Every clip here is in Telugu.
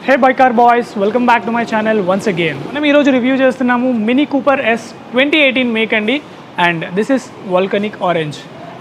Hey bike car boys, welcome back to my channel once again. మనం ఈరోజు రివ్యూ చేస్తున్నాము మినీ కూపర్ ఎస్ 2018 మేక్ అండి and this is volcanic orange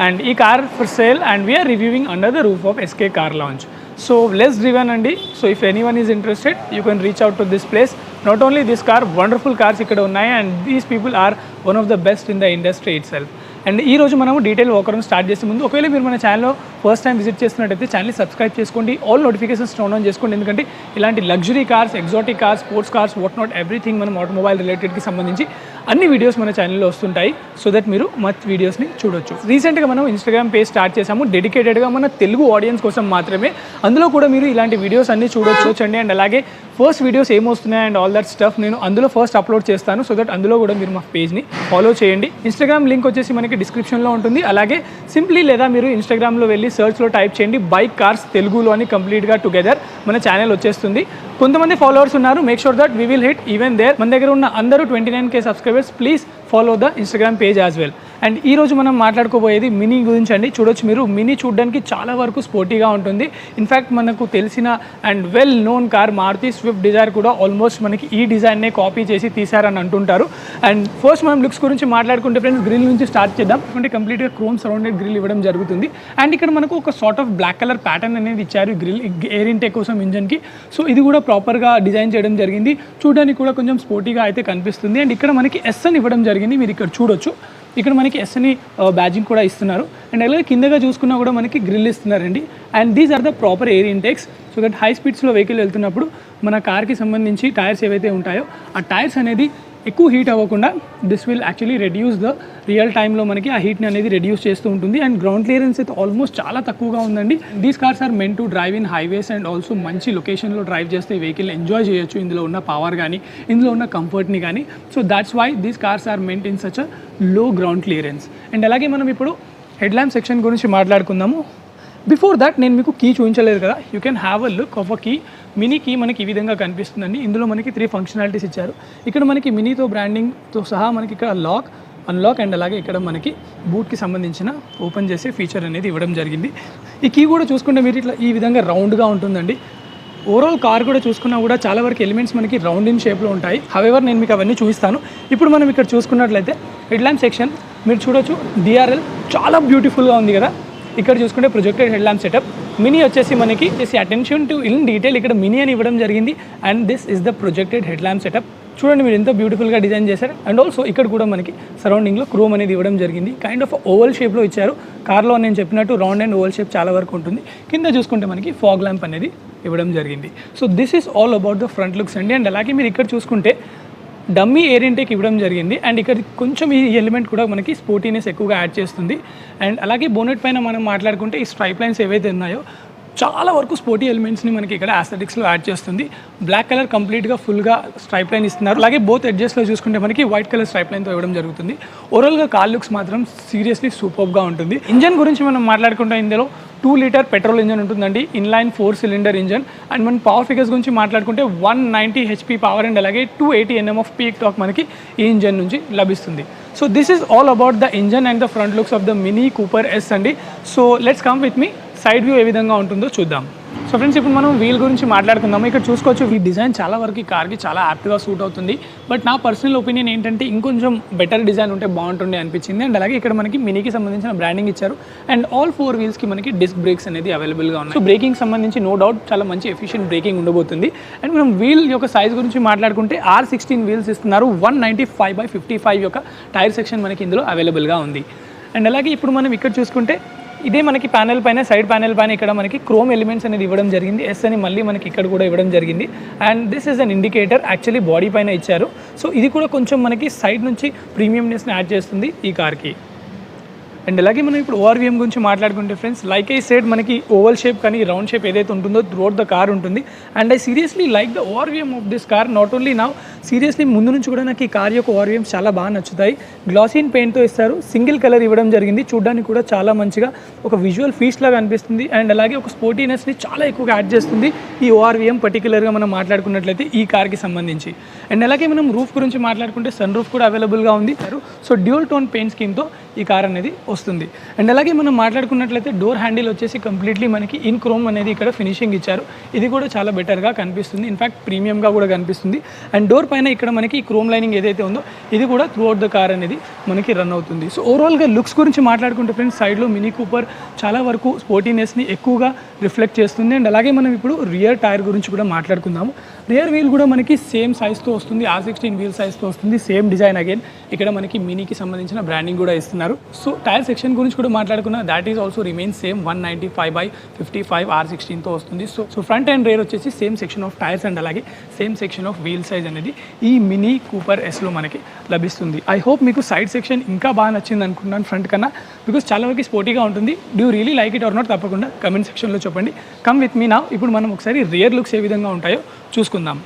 and ఈ car for sale and we are reviewing under the roof of SK car launch. So less driven అండి. So if anyone is interested you can reach out to this place. Not only this car, wonderful cars ఇక్కడ ఉన్నాయి and these people are one of the best in the industry itself. And ఈ రోజు మనము డీటెయిల్ వాకర్ను స్టార్ట్ చేసే ముందు ఒకవేళ మీరు మన ఛానల్లో ఫస్ట్ టైం విజిట్ చేస్తున్నట్టయితే ఛానల్ని సబ్స్క్రైబ్ చేసుకోండి, ఆల్ నోటిఫికేషన్స్ టర్న్ ఆన్ చేసుకోండి. ఎందుకంటే ఇలాంటి luxury cars, exotic cars, sports cars, what not everything మనం ఆటోమొబైల్ రిలేటెడ్కి సంబంధించి అన్ని వీడియోస్ మన ఛానల్లో వస్తుంటాయి. సో దట్ మీరు మా వీడియోస్ని చూడొచ్చు. రీసెంట్గా మనం ఇన్స్టాగ్రామ్ పేజ్ స్టార్ట్ చేసాము డెడికేటెడ్గా మన తెలుగు ఆడియన్స్ కోసం మాత్రమే. అందులో కూడా మీరు ఇలాంటి వీడియోస్ అన్ని చూడొచ్చు అండి. అండ్ అలాగే ఫస్ట్ వీడియోస్ ఏమొస్తున్నాయి అండ్ ఆల్ దట్ స్టఫ్ నేను అందులో ఫస్ట్ అప్లోడ్ చేస్తాను. సో దట్ అందులో కూడా మీరు మా పేజ్ని ఫాలో చేయండి. ఇన్స్టాగ్రామ్ లింక్ వచ్చేసి మనకి డిస్క్రిప్షన్లో ఉంటుంది. అలాగే సింప్లీ లేదా మీరు ఇన్స్టాగ్రామ్లో వెళ్ళి సర్చ్లో టైప్ చేయండి బైక్ కార్స్ తెలుగులో అని, కంప్లీట్గా టుగెదర్ మన ఛానల్ వచ్చేస్తుంది. కొంతమంది ఫాలోవర్స్ ఉన్నారు, make sure that we will hit even there. మన దగ్గర ఉన్న అందరూ 29K subscribers, please follow the Instagram page as well. And ఈ రోజు మనం మాట్లాడుకోబోయేది మినీ గురించి అండి. చూడొచ్చు మీరు, మినీ చూడడానికి చాలా వరకు స్పోర్టీగా ఉంటుంది. ఇన్ఫ్యాక్ట్ మనకు తెలిసిన and well known car Maruti Swift Dzire కూడా ఆల్మోస్ట్ మనకి ఈ డిజైన్నే కాపీ చేసి తీశారని అంటుంటారు. అండ్ ఫస్ట్ మనం లుక్స్ గురించి మాట్లాడుకుంటే ఫ్రెండ్స్, గ్రిల్ నుంచి స్టార్ట్ చేద్దాం. అంటే కంప్లీట్గా క్రోమ్ సరౌండెడ్ గ్రిల్ ఇవ్వడం జరుగుతుంది. అండ్ ఇక్కడ మనకు ఒక sort of black colour pattern అనేది ఇచ్చారు గ్రిల్ ఎయిర్ ఇంటేక్ కోసం ఇంజన్కి. సో ఇది కూడా ప్రాపర్గా డిజైన్ చేయడం జరిగింది. చూడడానికి కూడా కొంచెం స్పోర్టీగా అయితే కనిపిస్తుంది. అండ్ ఇక్కడ మనకి ఎస్ అని ఇవ్వడం జరిగింది, మీరు ఇక్కడ చూడొచ్చు. ఇక్కడ మనకి ఎస్ అని బ్యాజింగ్ కూడా ఇస్తున్నారు. అండ్ అలాగే కిందగా చూసుకున్నా కూడా మనకి గ్రిల్ ఇస్తున్నారండి. And these are the proper air intakes. So that high స్పీడ్స్లో వెహికల్ వెళ్తున్నప్పుడు మన కార్కి సంబంధించి టైర్స్ ఏవైతే ఉంటాయో ఆ టైర్స్ అనేది ఎక్కువ హీట్ అవ్వకుండా this will actually reduce the real టైంలో మనకి ఆ హీట్ని అనేది రెడ్యూస్ చేస్తూ ఉంటుంది. అండ్ గ్రౌండ్ క్లియరెన్స్ అయితే ఆల్మోస్ట్ చాలా తక్కువగా ఉందండి. These cars are meant to drive in highways and also మంచి లొకేషన్లో డ్రైవ్ చేస్తే ఈ వెహికల్ ఎంజాయ్ చేయొచ్చు, ఇందులో ఉన్న పవర్ కానీ ఇందులో ఉన్న కంఫర్ట్ని కానీ. So that's why these cars are meant in such a low ground clearance. And అలాగే మనం ఇప్పుడు హెడ్ ల్యాంప్ సెక్షన్ గురించి మాట్లాడుకుందాము. బిఫోర్ దట్ నేను మీకు కీ చూపించలేదు కదా, you can have a look of a key. Mini key మనకి ఈ విధంగా కనిపిస్తుందండి. ఇందులో మనకి 3 ఫంక్షనాలిటీస్ ఇచ్చారు. ఇక్కడ మనకి మినీతో బ్రాండింగ్తో సహా మనకి ఇక్కడ లాక్, అన్లాక్ అండ్ అలాగే ఇక్కడ మనకి బూట్కి సంబంధించిన ఓపెన్ చేసే ఫీచర్ అనేది ఇవ్వడం జరిగింది. ఈ కీ కూడా చూసుకుంటే మీరు ఇట్లా ఈ విధంగా రౌండ్గా ఉంటుందండి. ఓవరాల్ కార్ కూడా చూసుకున్నా కూడా చాలా వరకు ఎలిమెంట్స్ మనకి రౌండ్ ఇన్ షేప్లో ఉంటాయి. హవెవర్ నేను మీకు అవన్నీ చూపిస్తాను. ఇప్పుడు మనం ఇక్కడ చూసుకున్నట్లయితే హెడ్ ల్యాంప్ సెక్షన్ మీరు చూడొచ్చు. డిఆర్ఎల్ చాలా బ్యూటిఫుల్గా ఉంది కదా. ఇక్కడ చూసుకుంటే projected head lamp setup. Mini వచ్చేసి మనకి అటెన్షన్ టు ఇన్ డీటెయిల్ ఇక్కడ మినీ అని ఇవ్వడం జరిగింది. And this is the projected head lamp setup. చూడండి మీరు ఎంత బ్యూటిఫుల్గా డిజైన్ చేశారు. అండ్ ఆల్సో ఇక్కడ కూడా మనకి సరౌండింగ్లో క్రోమ్ అనేది ఇవ్వడం జరిగింది. కైండ్ ఆఫ్ ఓవల్ షేప్లో ఇచ్చారు. కార్లో నేను చెప్పినట్టు రౌండ్ అండ్ ఓవల్ షేప్ చాలా వరకు ఉంటుంది. కింద చూసుకుంటే మనకి ఫాగ్ ల్యాంప్ అనేది ఇవ్వడం జరిగింది. So this is all about the front looks అండి. అండ్ అలాగే మీరు ఇక్కడ చూసుకుంటే డమ్మీ ఎయిర్ ఇంటేక్ ఇవ్వడం జరిగింది. అండ్ ఇక్కడ కొంచెం ఈ ఎలిమెంట్ కూడా మనకి స్పోర్టీనెస్ ఎక్కువగా యాడ్ చేస్తుంది. అండ్ అలాగే బోనెట్ పైన మనం మాట్లాడుకుంటే ఈ స్ట్రైప్ లైన్స్ ఏవైతే ఉన్నాయో చాలా వరకు స్పోర్టీ ఎలిమెంట్స్ని మనకి ఇక్కడ ఆస్థెటిక్స్లో యాడ్ చేస్తుంది. బ్లాక్ కలర్ కంప్లీట్గా ఫుల్గా స్ట్రైప్ లైన్ ఇస్తున్నారు. అలాగే బోత్ ఎడ్జెస్లో చూసుకుంటే మనకి వైట్ కలర్ స్ట్రైప్ లైన్తో ఇవ్వడం జరుగుతుంది. ఓవరాల్గా కార్ లుక్స్ మాత్రం సీరియస్లీ సూపర్గా ఉంటుంది. ఇంజన్ గురించి మనం మాట్లాడుకుంటే ఇందులో 2 లీటర్ పెట్రోల్ ఇంజన్ ఉంటుందండి, ఇన్లైన్ 4 సిలిండర్ ఇంజన్. అండ్ మన పవర్ ఫిగర్స్ గురించి మాట్లాడుకుంటే 190 HP పవర్ అండ్ అలాగే 280 Nm ఆఫ్ పీక్ టార్క్ మనకి ఈ ఇంజన్ నుంచి లభిస్తుంది. So this is all about the engine and the front looks of the Mini Cooper S అండి. So let's come with me. Side view ఏ విధంగా ఉంటుందో చూద్దాం. సో ఫ్రెండ్స్ ఇప్పుడు మనం వీల్ గురించి మాట్లాడుకుందాము. ఇక్కడ చూసుకోవచ్చు ఈ డిజైన్ చాలా వరకు ఈ కార్కి చాలా యాప్ట్గా సూట్ అవుతుంది. బట్ నా పర్సనల్ ఒపీనియన్ ఏంటంటే ఇంకొంచెం బెటర్ డిజైన్ ఉంటే బాగుంటుండే అనిపించింది. అండ్ అలాగే ఇక్కడ మనకి మినీకి సంబంధించిన బ్రాండింగ్ ఇచ్చారు. అండ్ ఆల్ 4 వీల్స్కి మనకి డిస్క్ బ్రేక్స్ అనేది అవైలబుల్గా ఉన్నాయి. సో బ్రేకింగ్ సంబంధించి నో డౌట్ చాలా మంచి ఎఫిషియెంట్ బ్రేకింగ్ ఉండబోతుంది. అండ్ మనం వీల్ యొక్క సైజ్ గురించి మాట్లాడుకుంటే R16 వీల్స్ ఇస్తున్నారు. 195/55 యొక్క టైర్ సెక్షన్ మనకి ఇందులో అవైలబుల్గా ఉంది. అండ్ అలాగే ఇప్పుడు మనం ఇక్కడ చూసుకుంటే ఇదే మనకి ప్యానెల్ పైన, సైడ్ ప్యానెల్ పైన ఇక్కడ మనకి క్రోమ్ ఎలిమెంట్స్ అనేది ఇవ్వడం జరిగింది. ఎస్ అని మళ్ళీ మనకి ఇక్కడ కూడా ఇవ్వడం జరిగింది. And this is an indicator actually body పైన ఇచ్చారు. సో ఇది కూడా కొంచెం మనకి సైడ్ నుంచి ప్రీమియంనెస్ని యాడ్ చేస్తుంది ఈ కార్కి. అండ్ అలాగే మనం ఇప్పుడు ఓఆర్వీఎం గురించి మాట్లాడుకుంటే ఫ్రెండ్స్, లైక్ ఐ సెడ్ మనకి ఓవల్ షేప్ కానీ రౌండ్ షేప్ ఏదైతే ఉంటుందో త్రూఅవుట్ ద కార్ ఉంటుంది. And I seriously like the ORVM of this car. Not only now, seriously ముందు నుంచి కూడా నాకు ఈ కార్ యొక్క ఓఆర్వీఎమ్స్ చాలా బాగా నచ్చుతాయి. గ్లాసీన్ పెయింట్తో ఇస్తారు, సింగిల్ కలర్ ఇవ్వడం జరిగింది. చూడడానికి కూడా చాలా మంచిగా ఒక విజువల్ ఫీస్ట్ లాగా అనిపిస్తుంది. అండ్ అలాగే ఒక స్పోర్టీనెస్ని చాలా ఎక్కువగా యాడ్ చేస్తుంది ఈ ఓఆర్వీఎం పర్టికులర్గా మనం మాట్లాడుకున్నట్లయితే ఈ కార్కి సంబంధించి. అండ్ అలాగే మనం రూఫ్ గురించి మాట్లాడుకుంటే సన్ రూఫ్ కూడా అవైలబుల్గా ఉంది. సో డ్యూల్ టోన్ పెయింట్ స్కీమ్తో ఈ కార్ అనేది వస్తుంది. అండ్ అలాగే మనం మాట్లాడుకున్నట్లయితే డోర్ హ్యాండిల్ వచ్చేసి కంప్లీట్లీ మనకి ఇన్ క్రోమ్ అనేది ఇక్కడ ఫినిషింగ్ ఇచ్చారు. ఇది కూడా చాలా బెటర్గా కనిపిస్తుంది, ఇన్ఫ్యాక్ట్ ప్రీమియంగా కూడా కనిపిస్తుంది. అండ్ డోర్ పైన ఇక్కడ మనకి క్రోమ్ లైనింగ్ ఏదైతే ఉందో ఇది కూడా త్రూ అవుట్ ద కార్ అనేది మనకి రన్ అవుతుంది. సో ఓవరాల్గా లుక్స్ గురించి మాట్లాడుకుంటే ఫ్రెండ్స్, సైడ్లో మినీ కూపర్ చాలా వరకు స్పోర్టీనెస్ని ఎక్కువగా రిఫ్లెక్ట్ చేస్తుంది. అండ్ అలాగే మనం ఇప్పుడు రియర్ టైర్ గురించి కూడా మాట్లాడుకుందాము. రియర్ వీల్ కూడా మనకి సేమ్ సైజ్తో వస్తుంది, R16 వీల్ సైజ్తో వస్తుంది, సేమ్ డిజైన్. అగైన్ ఇక్కడ మనకి మినీకి సంబంధించిన బ్రాండింగ్ కూడా ఇస్తున్నారు. సో టైర్ సెక్షన్ గురించి కూడా మాట్లాడుకున్నా, that is also remain same 195/55 R16తో వస్తుంది. సో ఫ్రంట్ అండ్ రేర్ వచ్చేసి same section of tires and అలాగే same section of wheel size అనేది ఈ మినీ కూపర్ ఎస్లో మనకి లభిస్తుంది. ఐ హోప్ మీకు సైడ్ సెక్షన్ ఇంకా బాగా నచ్చింది అనుకుంటున్నాను ఫ్రంట్ కన్నా, బికాస్ చాలా వరకు స్పోర్టీగా ఉంటుంది. Do really like it or not తప్పకుండా కమెంట్ సెక్షన్లో చెప్పండి. కమ్ విత్ మీ నా. ఇప్పుడు మనం ఒకసారి రియర్ లుక్స్ ఏ విధంగా ఉంటాయో చూసుకుందాం.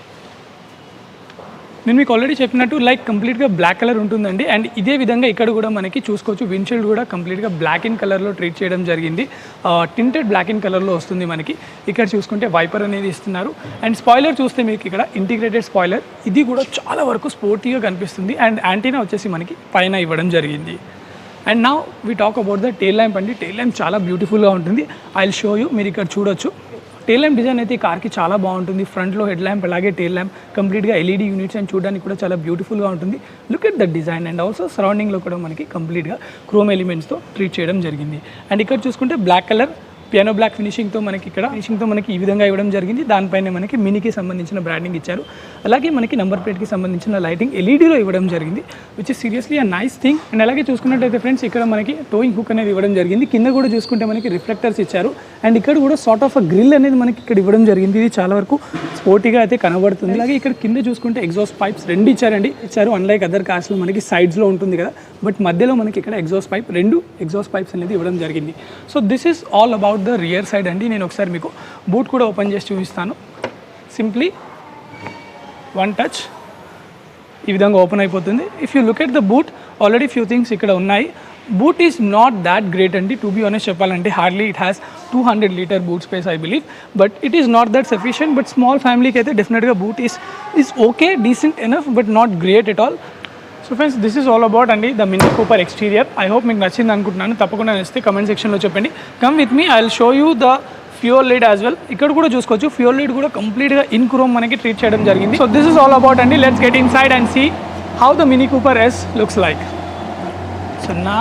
నేను మీకు ఆల్రెడీ చెప్పినట్టు లైక్ కంప్లీట్గా బ్లాక్ కలర్ ఉంటుందండి. అండ్ ఇదే విధంగా ఇక్కడ కూడా మనకి చూసుకోవచ్చు, విండ్షీల్డ్ కూడా కంప్లీట్గా బ్లాక్ ఇన్ కలర్లో ట్రీట్ చేయడం జరిగింది. టింటెడ్ బ్లాక్ ఇన్ కలర్లో వస్తుంది మనకి. ఇక్కడ చూసుకుంటే వైపర్ అనేది ఇస్తున్నారు. అండ్ స్పాయిలర్ చూస్తే మీకు ఇక్కడ ఇంటిగ్రేటెడ్ స్పాయిలర్, ఇది కూడా చాలా వరకు స్పోర్టీగా కనిపిస్తుంది. అండ్ యాంటీనా వచ్చేసి మనకి పైన ఇవ్వడం జరిగింది. And now we talk about the tail lamp అండి. టెయిల్ ల్యాంప్ చాలా బ్యూటిఫుల్గా ఉంటుంది. I will show you. మీరు ఇక్కడ చూడొచ్చు, టెయిల్ ల్యాంప్ డిజైన్ అయితే ఈ కార్కి చాలా బాగుంటుంది. ఫ్రంట్లో హెడ్ ల్యాంప్ అలాగే టెయిల్ ల్యాంప్ కంప్లీట్గా LED యూనిట్స్ అండ్ చూడడానికి కూడా చాలా బ్యూటిఫుల్గా ఉంటుంది. Look at the design. And also సరౌండింగ్లో కూడా మనకి కంప్లీట్గా క్రోమ్ ఎలిమెంట్స్తో ట్రీట్ చేయడం జరిగింది. అండ్ ఇక్కడ చూసుకుంటే బ్లాక్ కలర్ పియానో బ్లాక్ ఫినిషింగ్తో మనకి ఈ విధంగా ఇవ్వడం జరిగింది. దానిపైన మనకి మినీకి సంబంధించిన బ్రాండింగ్ ఇచ్చారు. అలాగే మనకి నెంబర్ ప్లేట్కి సంబంధించిన లైటింగ్ LEDలో ఇవ్వడం జరిగింది, which is seriously a nice thing. And అలాగే చూసుకున్నట్టయితే ఫ్రెండ్స్, ఇక్కడ మనకి టోయింగ్ హుక్ అనేది ఇవ్వడం జరిగింది. కింద కూడా చూసుకుంటే మనకి రిఫ్లెక్టర్స్ ఇచ్చారు. అండ్ ఇక్కడ కూడా సార్ట్ ఆఫ్ అ గ్రిల్ అనేది మనకి ఇక్కడ ఇవ్వడం జరిగింది. ఇది చాలా వరకు స్పోర్టీగా అయితే కనబడుతుంది. అలాగే ఇక్కడ కింద చూసుకుంటే ఎగ్జాస్ట్ పైప్స్ రెండు ఇచ్చారు. అన్లైక్ అదర్ కార్స్లో మనకి సైడ్స్లో ఉంటుంది కదా, బట్ మధ్యలో మనకి ఇక్కడ రెండు ఎగ్జాస్ట్ పైప్స్ అనేది ఇవ్వడం జరిగింది. So this is all about the rear side అండి. నేను ఒకసారి మీకు బూట్ కూడా ఓపెన్ చేసి చూపిస్తాను. సింప్లీ వన్ టచ్ ఈ విధంగా ఓపెన్ అయిపోతుంది. If you look at the boot, already few things ఇక్కడ ఉన్నాయి. Boot is not that great అండి, టు బీ ఆనెస్ట్ చెప్పాలంటే. Hardly it has 200 litre boot space I believe, but it is not that sufficient. But small ఫ్యామిలీకి అయితే డెఫినెట్గా boot is okay, decent enough, but not great at all. So friends, this is all about అండి the Mini Cooper exterior. I hope మీకు నచ్చింది అనుకుంటున్నాను. తప్పకుండా నచ్చితే కమెంట్ సెక్షన్లో చెప్పండి. Come with me, I will show you the fuel lead as well. ఇక్కడ కూడా చూసుకోవచ్చు, ఫ్యూయల్ లీడ్ కూడా కంప్లీట్గా ఇన్ క్రోమ్ మనకి ట్రీట్ చేయడం జరిగింది. So this is all about అండి. Let's get inside and see how the Mini Cooper S looks like. So నా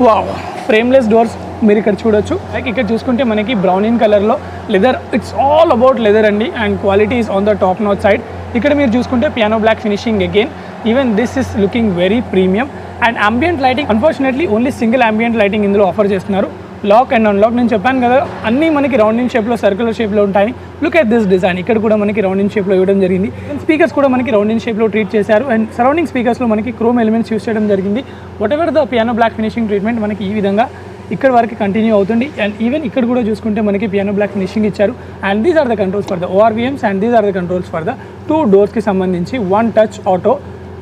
వావ్, ఫ్రేమ్లెస్ డోర్స్ మీరు ఇక్కడ చూడొచ్చు. లైక్ ఇక్కడ చూసుకుంటే మనకి బ్రౌన్ ఇన్ కలర్లో leather, it's all about leather అండి. And quality is on the top not side. ఇక్కడ మీరు చూసుకుంటే piano black finishing again. Even this is looking very premium. And ambient lighting, unfortunately only single ambient lighting ఇందులో ఆఫర్ చేస్తున్నారు. లాక్ అండ్ అన్లాక్ నేను చెప్పాను కదా, అన్నీ మనకి రౌండింగ్ షేప్లో, సర్కులర్ షేప్లో ఉంటాయి. Look at this design. ఇక్కడ కూడా మనకి రౌండింగ్ షేప్లో ఇవ్వడం జరిగింది. స్పీకర్స్ కూడా మనకి రౌండింగ్ షేప్లో ట్రీట్ చేశారు. అండ్ సరౌండింగ్ స్పీకర్స్లో మనకి క్రోమ్ ఎలిమెంట్స్ యూస్ చేయడం జరిగింది. Whatever the piano black finishing treatment మనకి ఈ విధంగా ఇక్కడ వరకు కంటిన్యూ అవుతుంది. అండ్ ఈవెన్ ఇక్కడ కూడా చూసుకుంటే మనకి పియానో బ్లాక్ ఫినిషింగ్ ఇచ్చారు. And these are the controls for the ORVMs and these are the controls for the 2 డోర్స్కి సంబంధించి 1 touch auto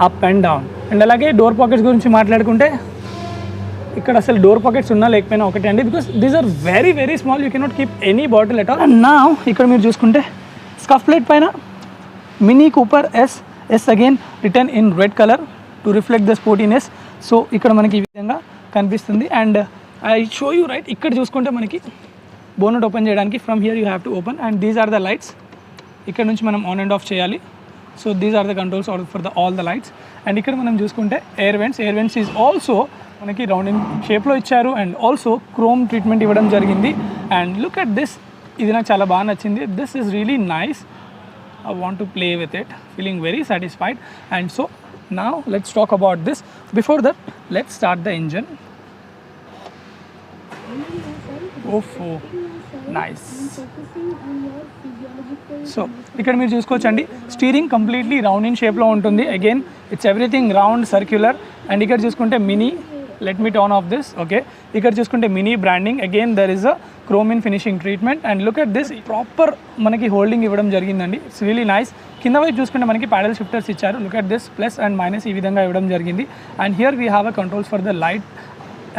up and down. And అలాగే డోర్ పాకెట్స్ గురించి మాట్లాడుకుంటే, ఇక్కడ అసలు డోర్ పాకెట్స్ ఉన్నా లేకపోయినా ఒకటే అండి, because these are very very small. You cannot keep any bottle at all. And నా ఇక్కడ మీరు చూసుకుంటే స్కఫ్ ప్లేట్ పైన Mini Cooper S again return in red colour to reflect the sportiness. So ఇక్కడ మనకి ఈ విధంగా కనిపిస్తుంది. And I show you right, ఇక్కడ చూసుకుంటే మనకి బోనట్ ఓపెన్ చేయడానికి from here you have to open. And these are the lights. ఇక్కడ నుంచి మనం ఆన్ అండ్ ఆఫ్ చేయాలి. So these are the controls for all the lights. And ఇక్కడ మనం చూసుకుంటే ఎయిర్ వెంట్స్ ఈజ్ ఆల్సో మనకి రౌండింగ్ షేప్లో ఇచ్చారు. అండ్ ఆల్సో క్రోమ్ ట్రీట్మెంట్ ఇవ్వడం జరిగింది. అండ్ లుక్ అట్ దిస్, ఇది నాకు చాలా బాగా నచ్చింది. This is really nice. I want to play with it, feeling very satisfied. And so now let's talk about this. Before that let's start the engine. ఓఫో, నైస్. సో ఇక్కడ మీరు చూసుకోవచ్చు అండి, స్టీరింగ్ కంప్లీట్లీ రౌండ్ ఇన్ షేప్లో ఉంటుంది. Again it's everything round, circular. And ఇక్కడ చూసుకుంటే Mini, let me turn off this. Okay, ఇక్కడ చూసుకుంటే Mini branding. Again there is a chrome in finishing treatment. And look at this, proper మనకి హోల్డింగ్ ఇవ్వడం జరిగిందండి. It's really nice. కింద వైపు చూసుకుంటే మనకి ప్యాడల్ షిఫ్టర్స్ ఇచ్చారు. Look at this, plus and minus ఈ విధంగా ఇవ్వడం జరిగింది. And here we have a controls for the light.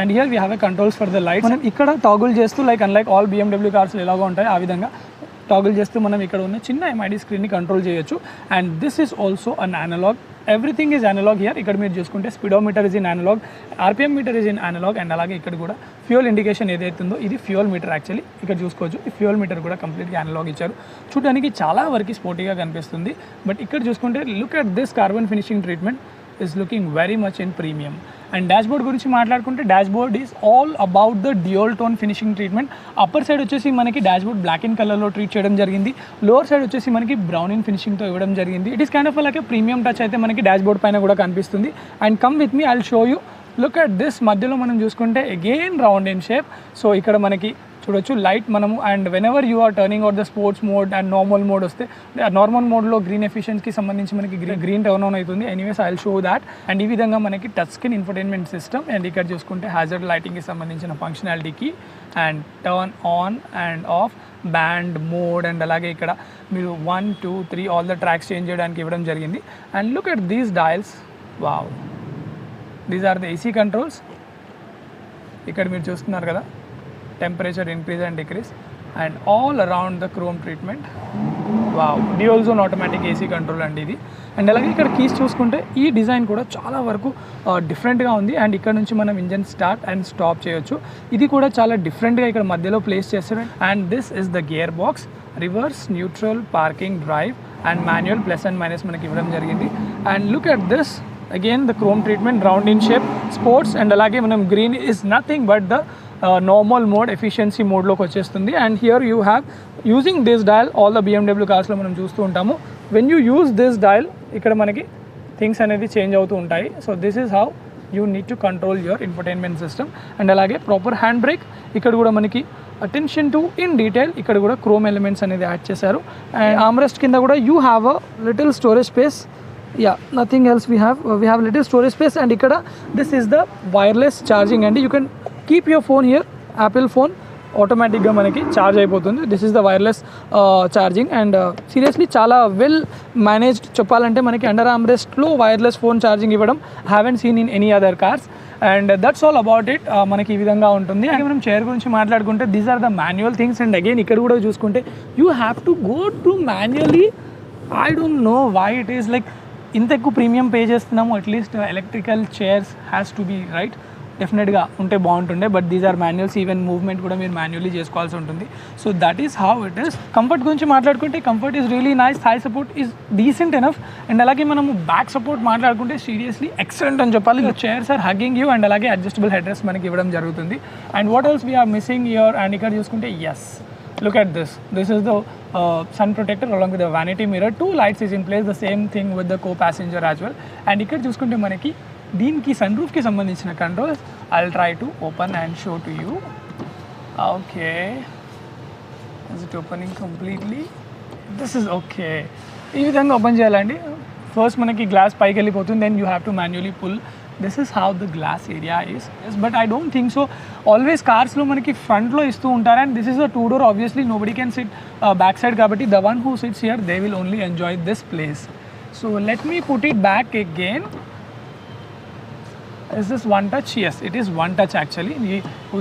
And here we have a controls for the lights. మనం ఇక్కడ టాగుల్ చేస్తూ, like unlike all BMW cars ఎలాగో ఉంటాయి ఆ విధంగా టాగిల్ చేస్తే మనం ఇక్కడ ఉన్న చిన్న ఎంఐడి స్క్రీన్ని కంట్రోల్ చేయొచ్చు. And this is also an analogue, everything is analogue here. ఇక్కడ మీరు చూసుకుంటే speedometer is in analogue, RPM meter is in analogue, and అలాగే ఇక్కడ కూడా ఫ్యూయల్ ఇండికేషన్ ఏదైతుందో ఇది ఫ్యూయల్ మీటర్ యాక్చువల్లీ. ఇక్కడ చూసుకోవచ్చు ఈ ఫ్యూయల్ మీటర్ కూడా కంప్లీట్గా అనలాగ్ ఇచ్చారు. చూడడానికి చాలా వరకు స్పోర్టీగా కనిపిస్తుంది. బట్ ఇక్కడ చూసుకుంటే look at this carbon finishing treatment is looking very much in premium. And dashboard గురించి మాట్లాడుకుంటే dashboard is all about the dual tone finishing treatment. Upper side వచ్చేసి మనకి డాష్బోర్డ్ బ్లాక్ ఇన్ కలర్లో ట్రీట్ చేయడం జరిగింది. లోవర్ సైడ్ వచ్చేసి మనకి బ్రౌన్ ఇన్ ఫినిషింగ్తో ఇవ్వడం జరిగింది. It is kind of like premium touch అయితే మనకి డాష్బోర్డ్ పైన కూడా కనిపిస్తుంది. And come with me, I will show you. Look at this, మధ్యలో మనం చూసుకుంటే again round in shape. So ఇక్కడ మనకి చూడొచ్చు లైట్ మనము. And whenever you are turning out the sports mode and normal mode వస్తే, నార్మల్ మోడ్లో గ్రీన్ ఎఫిషియన్సీకి సంబంధించి మనకి గ్రీన్ టర్న్ ఆన్ అవుతుంది. Anyways I will show that. And ఈ విధంగా మనకి touch screen infotainment system. And ఇక్కడ చూసుకుంటే హ్యాజర్డ్ లైటింగ్కి సంబంధించిన ఫంక్షనాలిటీకి and turn on and off, band mode, and అలాగే ఇక్కడ మీరు 1, 2, 3 ఆల్ ద ట్రాక్స్ చేంజ్ చేయడానికి ఇవ్వడం జరిగింది. And look at these dials, wow, these are the AC controls. ఇక్కడ మీరు చూస్తున్నారు కదా, temperature increase and decrease, and all around the chrome treatment. Wow, dual zone automatic AC control అండి ఇది. అండ్ అలాగే ఇక్కడ కీస్ చూసుకుంటే ఈ డిజైన్ కూడా చాలా వరకు డిఫరెంట్గా ఉంది. అండ్ ఇక్కడ నుంచి మనం ఇంజన్ స్టార్ట్ అండ్ స్టాప్ చేయొచ్చు. ఇది కూడా చాలా డిఫరెంట్గా ఇక్కడ మధ్యలో ప్లేస్ చేస్తారు. And this is the gear box, reverse, neutral, parking, drive and manual, plus and minus మనకి ఇవ్వడం జరిగింది. And look at this, again the chrome treatment, round in shape, sports. And అలాగే మనం green is nothing but the normal mode, efficiency మోడ్లోకి వచ్చేస్తుంది. And here you have using this dial, all the BMW కార్స్లో మనం చూస్తూ ఉంటాము. When you use this dial ఇక్కడ మనకి థింగ్స్ అనేది చేంజ్ అవుతూ ఉంటాయి. So this is how you need to control your infotainment system. And అలాగే ప్రాపర్ హ్యాండ్ బ్రేక్, ఇక్కడ కూడా మనకి అటెన్షన్ టు ఇన్ డీటెయిల్, ఇక్కడ కూడా క్రోమ్ ఎలిమెంట్స్ అనేది యాడ్ చేశారు. అండ్ ఆర్మ్రెస్ట్ కింద కూడా you have a little storage space. nothing else we have little storage space. And ikkada this is the wireless charging, and you can keep your phone here, Apple phone, ఆటోమేటిక్గా మనకి ఛార్జ్ అయిపోతుంది. This is the wireless charging. And seriously చాలా వెల్ మేనేజ్డ్ చెప్పాలంటే. మనకి అండర్ ఆర్మ్రెస్ట్లో వైర్లెస్ ఫోన్ ఛార్జింగ్ ఇవ్వడం haven't seen in any other cars. And that's all about it. మనకి ఈ విధంగా ఉంటుంది. అండ్ మనం చైర్ గురించి మాట్లాడుకుంటే these are the manual things. And again ఇక్కడ కూడా చూసుకుంటే you have to go to manually. I don't know why it is like ఇంత ఎక్కువ ప్రీమియం పే చేస్తున్నాము. At least electrical chairs has to be right, డెఫినెట్గా ఉంటే బాగుంటుండే. But these are manuals, even movement కూడా మీరు మాన్యువల్లీ చేసుకోవాల్సి ఉంటుంది. So that is how it is. Comfort గురించి మాట్లాడుకుంటే comfort is really nice, thigh support is decent enough. And అలాగే మనము బ్యాక్ సపోర్ట్ మాట్లాడుకుంటే సీరియస్లీ ఎక్సలెంట్ అని చెప్పాలి. Chairs are hugging you. And అలాగే అడ్జస్టబుల్ హెడ్ రెస్ట్ మనకి ఇవ్వడం జరుగుతుంది. And what else we are missing here. And ఇక్కడ చూసుకుంటే yes, look at this. This is the sun protector along with the vanity mirror. 2 lights is in place, the same thing with the co-passenger as well. And ఇక్కడ చూసుకుంటే మనకి దీనికి సన్ రూఫ్కి సంబంధించిన controls I'll try to open and show to you. Okay, is it opening completely? This is okay. ఈ విధంగా ఓపెన్ చేయాలండి. ఫస్ట్ మనకి గ్లాస్ పైకి వెళ్ళిపోతుంది, then you have to manually pull. This is how the glass area is. Yes, but I don't think so. Always cars lo manaki front lo istu untaru, and this is a 2-door. Obviously nobody can sit back side kabatti the one who sits here, they will only enjoy this place. So let me put it back again. Is this one touch? Yes, it is one touch actually.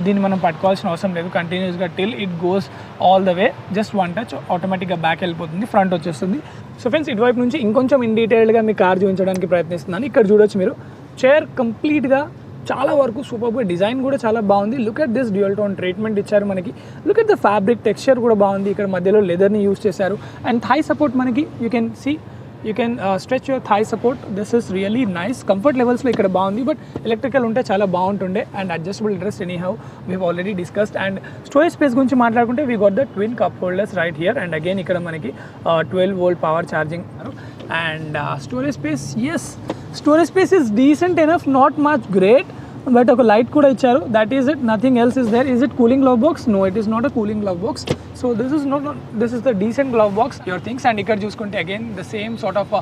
దీన్ని మనం పట్టుకోవాల్సిన అవసరం లేదు. కంటిన్యూస్గా till it goes all the way. Just one touch ఆటోమేటిక్గా బ్యాక్ వెళ్ళిపోతుంది, ఫ్రంట్ వచ్చేస్తుంది. సో ఫ్రెండ్స్, ఇటువైపు నుంచి ఇంకొంచెం ఇన్ డీటెయిల్గా మీ కార్ చూపించడానికి ప్రయత్నిస్తున్నాను. ఇక్కడ చూడొచ్చు మీరు, చైర్ కంప్లీట్గా చాలా వరకు సూపర్గా, డిజైన్ కూడా చాలా బాగుంది. Look at this dual tone treatment ఇచ్చారు మనకి. Look at the fabric texture కూడా బాగుంది. ఇక్కడ మధ్యలో లెదర్ని యూస్ చేశారు. అండ్ థై సపోర్ట్ మనకి you can see, you can stretch your thigh support. This is really nice. Comfort లెవెల్స్లో ఇక్కడ బాగుంది, బట్ ఎలక్ట్రికల్ ఉంటే చాలా బాగుంటుండే. And adjustable dress anyhow we have already discussed. And storage space గురించి మాట్లాడుకుంటే we got the twin cup holders right here. And again ఇక్కడ మనకి 12 volt power charging. And storage space, yes, storage space is decent enough, not much great, but ఒక లైట్ కూడా ఇచ్చారు. That is it, nothing else is there. Is it cooling glove box? No, it is not a cooling glove box. So this is the decent glove box your things. And ఇక్కడ చూసుకుంటే again the same sort of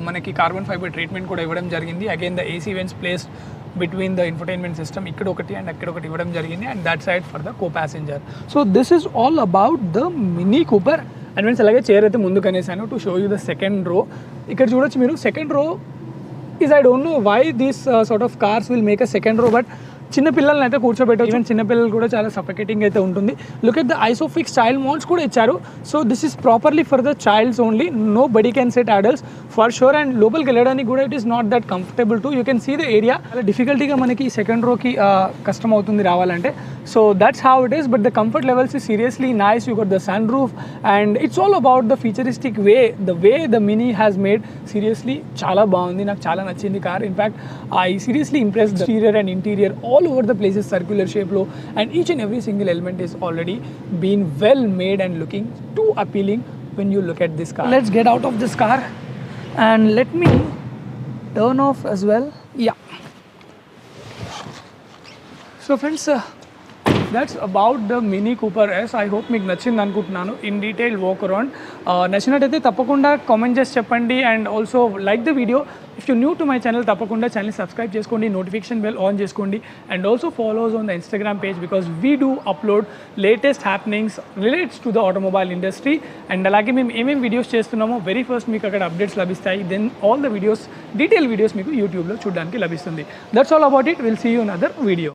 మనకి కార్బన్ ఫైబర్ ట్రీట్మెంట్ కూడా ఇవ్వడం జరిగింది. Again the AC vents place between the infotainment system, ఇక్కడ ఒకటి అండ్ అక్కడ ఒకటి ఇవ్వడం జరిగింది. And that side for the co passenger. So this is all about the Mini Cooper. And means అలాగే చైర్ అయితే ముందు కనేసాను to show you the second row. ఇక్కడ చూడొచ్చు మీరు, second row is, I don't know why these sort of cars will make a second row, but చిన్న పిల్లల్ని అయితే కూర్చోబెట్టవచ్చు. ఈవెన్ చిన్న పిల్లలు కూడా చాలా సఫికేటింగ్ అయితే ఉంటుంది. Look at the ISOFIX child mounts కూడా ఇచ్చారు. So this is properly for the childs only, nobody can sit adults for sure. And లోపలికి వెళ్ళడానికి కూడా it is not that comfortable to, you can see the area. చాలా డిఫికల్టీగా మనకి సెకండ్ రోకి కష్టం అవుతుంది రావాలంటే. So that's how it is, but the comfort levels is seriously nice. You got the sunroof and it's all about the futuristic way the mini has made. Seriously చాలా బాగుంది, నాకు చాలా నచ్చింది car. In fact I seriously impressed the exterior and interior all over the place is circular shape low, and each and every single element is already been well made and looking too appealing when you look at this car. Let's get out of this car and let me turn off as well. Yeah, so friends, that's about the Mini Cooper S. I hope మీకు నచ్చింది అనుకుంటున్నాను. ఇన్ డీటెయిల్ వాక్ అరౌండ్ నచ్చినట్టయితే తప్పకుండా కామెంట్ చేసి చెప్పండి. And also like the video. If you new to my channel తప్పకుండా ఛానల్ సబ్స్క్రైబ్ చేసుకోండి, నోటిఫికేషన్ బెల్ ఆన్ చేసుకోండి. And also follows on the Instagram page because we do upload latest happenings relates to the automobile industry. And అలాగే మేము ఏమేమి వీడియోస్ చేస్తున్నామో వెరీ ఫస్ట్ మీకు అక్కడ అప్డేట్స్ లభిస్తాయి. Then all the videos, detail videos మీకు యూట్యూబ్లో చూడడానికి లభిస్తుంది. That's all about it. Will see you in other video.